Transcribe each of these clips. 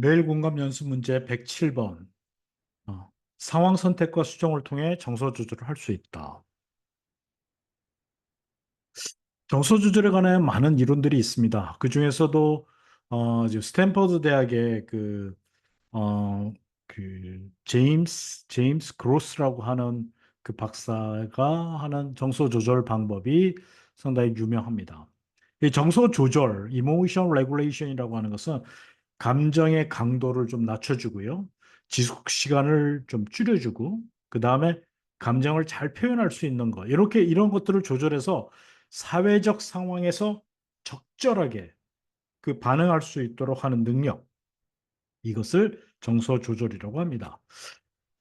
매일 공감 연습 문제 107번. 상황 선택과 수정을 통해 정서 조절을 할 수 있다. 정서 조절에 관한 많은 이론들이 있습니다. 그 중에서도 지금 스탠퍼드 대학의 제임스 그로스라고 하는 그 박사가 하는 정서 조절 방법이 상당히 유명합니다. 이 정서 조절, 이모션 레귤레이션이라고 하는 것은 감정의 강도를 좀 낮춰주고요. 지속 시간을 좀 줄여주고, 그 다음에 감정을 잘 표현할 수 있는 것. 이렇게 이런 것들을 조절해서 사회적 상황에서 적절하게 그 반응할 수 있도록 하는 능력. 이것을 정서 조절이라고 합니다.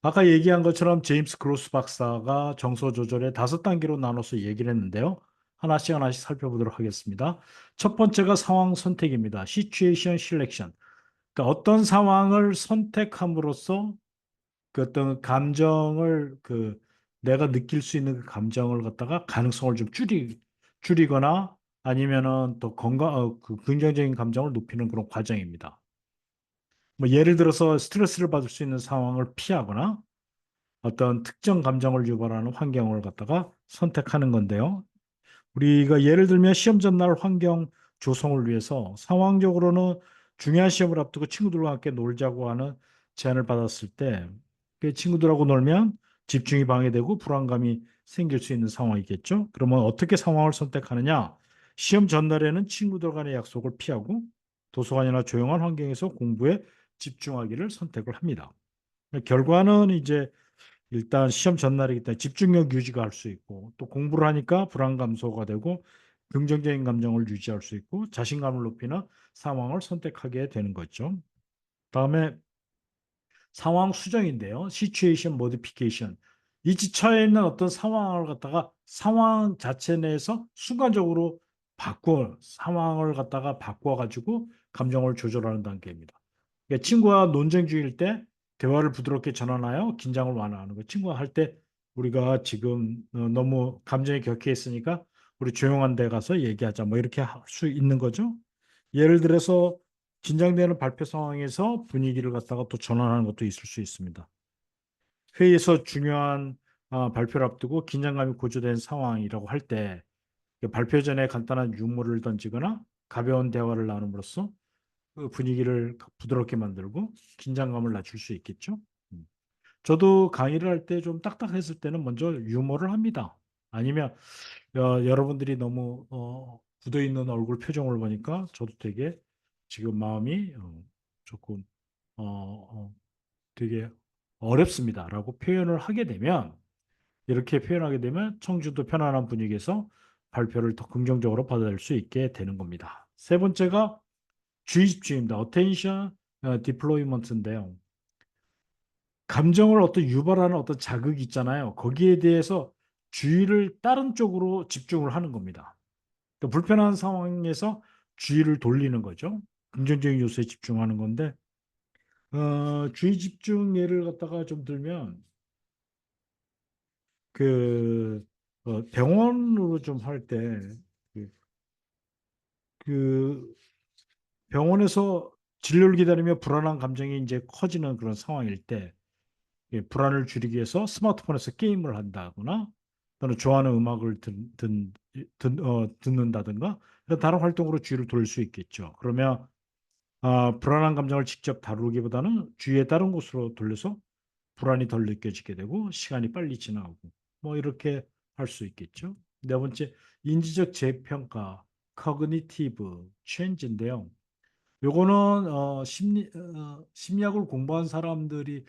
아까 얘기한 것처럼 제임스 크로스 박사가 정서 조절의 5단계로 나눠서 얘기를 했는데요. 하나씩 하나씩 살펴보도록 하겠습니다. 첫 번째가 상황 선택입니다. Situation Selection. 그러니까 어떤 상황을 선택함으로써 그 어떤 감정을 내가 느낄 수 있는 그 감정을 갖다가 가능성을 좀 줄이거나 아니면은 또 긍정적인 감정을 높이는 그런 과정입니다. 뭐 예를 들어서 스트레스를 받을 수 있는 상황을 피하거나 어떤 특정 감정을 유발하는 환경을 갖다가 선택하는 건데요. 우리가 예를 들면 시험 전날 환경 조성을 위해서 상황적으로는 중요한 시험을 앞두고 친구들과 함께 놀자고 하는 제안을 받았을 때 그 친구들하고 놀면 집중이 방해되고 불안감이 생길 수 있는 상황이겠죠. 그러면 어떻게 상황을 선택하느냐? 시험 전날에는 친구들 간의 약속을 피하고 도서관이나 조용한 환경에서 공부에 집중하기를 선택을 합니다. 결과는 이제 일단 시험 전날이기 때문에 집중력 유지가 할 수 있고 또 공부를 하니까 불안 감소가 되고 긍정적인 감정을 유지할 수 있고 자신감을 높이는 상황을 선택하게 되는 거죠. 다음에 상황 수정인데요. Situation Modification. 이 지처에 있는 어떤 상황을 갖다가 상황 자체 내에서 순간적으로 상황을 갖다가 바꿔가지고 감정을 조절하는 단계입니다. 그러니까 친구와 논쟁 중일 때 대화를 부드럽게 전환하여 긴장을 완화하는 거. 친구와 할 때 우리가 지금 너무 감정이 격해있으니까 우리 조용한 데 가서 얘기하자. 뭐 이렇게 할 수 있는 거죠. 예를 들어서 긴장되는 발표 상황에서 분위기를 갖다가 또 전환하는 것도 있을 수 있습니다. 회의에서 중요한 발표를 앞두고 긴장감이 고조된 상황이라고 할 때 발표 전에 간단한 유머를 던지거나 가벼운 대화를 나눔으로써 그 분위기를 부드럽게 만들고 긴장감을 낮출 수 있겠죠. 음. 저도 강의를 할 때 좀 딱딱했을 때는 먼저 유머를 합니다. 아니면 여러분들이 너무 굳어 있는 얼굴 표정을 보니까 저도 되게 지금 마음이 조금 어, 어, 되게 어렵습니다라고 표현을 하게 되면 이렇게 표현하게 되면 청주도 편안한 분위기에서 발표를 더 긍정적으로 받아들일 수 있게 되는 겁니다. 세 번째가 주의 집중입니다. Attention Deployment인데요. 감정을 어떤 유발하는 어떤 자극이 있잖아요. 거기에 대해서 주의를 다른 쪽으로 집중을 하는 겁니다. 그러니까 불편한 상황에서 주의를 돌리는 거죠. 긍정적인 요소에 집중하는 건데, 주의 집중 예를 갖다가 좀 들면, 병원으로 좀 할 때, 그, 그 병원에서 진료를 기다리며 불안한 감정이 이제 커지는 그런 상황일 때, 불안을 줄이기 위해서 스마트폰에서 게임을 한다거나 또는 좋아하는 음악을 듣는다든가 이런 다른 활동으로 주의를 돌릴 수 있겠죠. 그러면 불안한 감정을 직접 다루기보다는 주위의 다른 곳으로 돌려서 불안이 덜 느껴지게 되고 시간이 빨리 지나가고 뭐 이렇게 할 수 있겠죠. 네 번째, 인지적 재평가, 커그니티브 체인지인데요. 요거는 심리학을 공부한 사람들이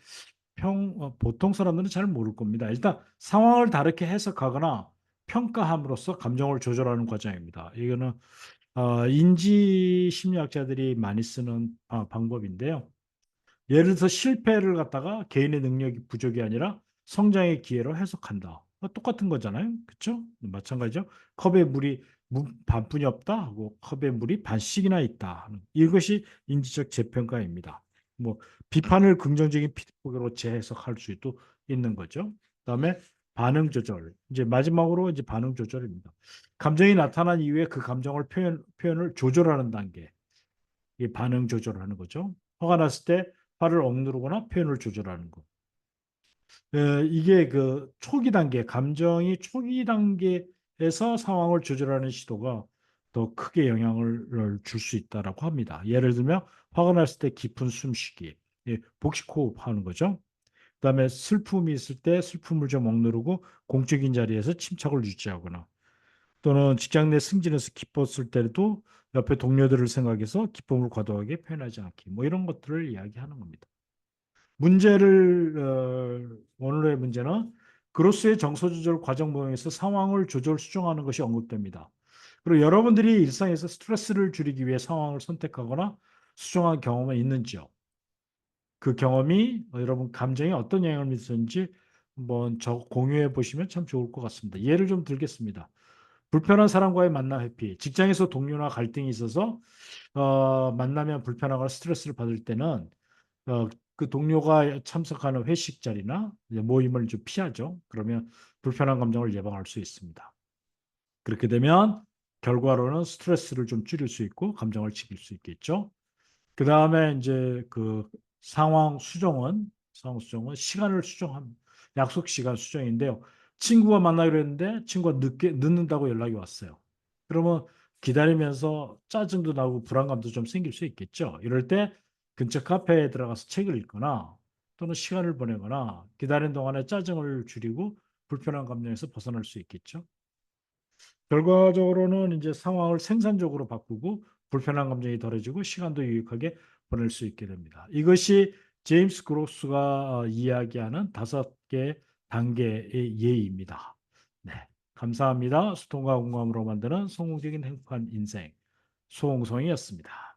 보통 사람들은 잘 모를 겁니다. 일단 상황을 다르게 해석하거나 평가함으로써 감정을 조절하는 과정입니다. 이거는 인지 심리학자들이 많이 쓰는 방법인데요. 예를 들어서 실패를 갖다가 개인의 능력이 부족이 아니라 성장의 기회로 해석한다. 똑같은 거잖아요. 그렇죠? 마찬가지죠. 컵에 물이 반뿐이 없다 하고 컵에 물이 반씩이나 있다. 이것이 인지적 재평가입니다. 뭐 비판을 긍정적인 피드백으로 재해석할 수도 있는 거죠. 그다음에 반응 조절. 이제 마지막으로 이제 반응 조절입니다. 감정이 나타난 이후에 그 감정을 표현을 조절하는 단계. 이 반응 조절을 하는 거죠. 화가 났을 때 화를 억누르거나 표현을 조절하는 것. 이게 그 초기 단계, 감정이 초기 단계에서 상황을 조절하는 시도가 더 크게 영향을 줄 수 있다라고 합니다. 예를 들면 화가 났을 때 깊은 숨쉬기, 예, 복식 호흡하는 거죠. 그다음에 슬픔이 있을 때 슬픔을 좀 억누르고 공적인 자리에서 침착을 유지하거나 또는 직장 내 승진에서 기뻤을 때도 옆에 동료들을 생각해서 기쁨을 과도하게 표현하지 않기 뭐 이런 것들을 이야기하는 겁니다. 오늘의 문제는 그로스의 정서 조절 과정 모형에서 상황을 조절 수정하는 것이 언급됩니다. 그리고 여러분들이 일상에서 스트레스를 줄이기 위해 상황을 선택하거나 수정한 경험은 있는지요? 그 경험이 여러분 감정에 어떤 영향을 미쳤는지 한번 공유해 보시면 참 좋을 것 같습니다. 예를 좀 들겠습니다. 불편한 사람과의 만남 회피, 직장에서 동료나 갈등이 있어서 만나면 불편하거나 스트레스를 받을 때는 어, 그 동료가 참석하는 회식 자리나 모임을 좀 피하죠. 그러면 불편한 감정을 예방할 수 있습니다. 그렇게 되면 결과로는 스트레스를 좀 줄일 수 있고 감정을 지킬 수 있겠죠. 그 다음에 이제 그 상황 수정은 시간을 수정함, 약속 시간 수정인데요. 친구가 만나기로 했는데 친구가 늦는다고 연락이 왔어요. 그러면 기다리면서 짜증도 나고 불안감도 좀 생길 수 있겠죠. 이럴 때 근처 카페에 들어가서 책을 읽거나 또는 시간을 보내거나 기다리는 동안에 짜증을 줄이고 불편한 감정에서 벗어날 수 있겠죠. 결과적으로는 이제 상황을 생산적으로 바꾸고 불편한 감정이 덜해지고 시간도 유익하게 보낼 수 있게 됩니다. 이것이 제임스 그로스가 이야기하는 5개 단계의 예입니다. 네, 감사합니다. 소통과 공감으로 만드는 성공적인 행복한 인생 소홍성이었습니다.